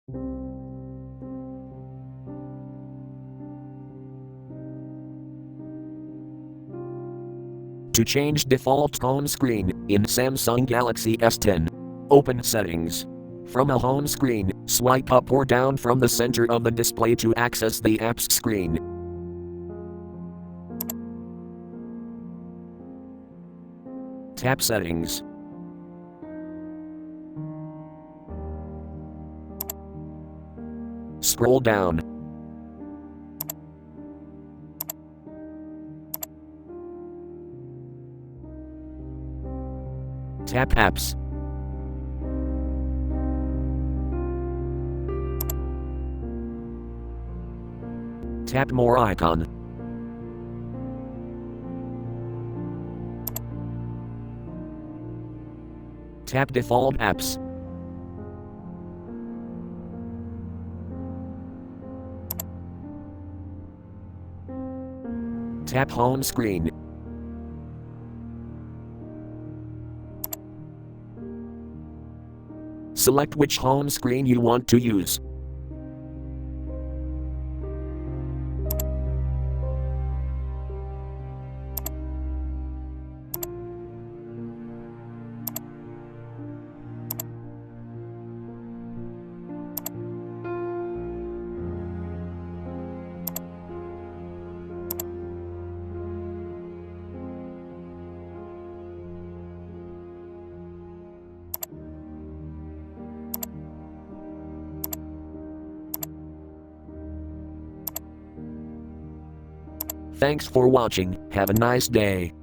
To change default home screen in Samsung Galaxy S10, open Settings. From a home screen, swipe up or down from the center of the display to access the apps screen. Tap Settings. Scroll down. Tap Apps. Tap More icon. Tap Default Apps. Tap Home Screen. Select which home screen you want to use. Thanks for watching. Have a nice day.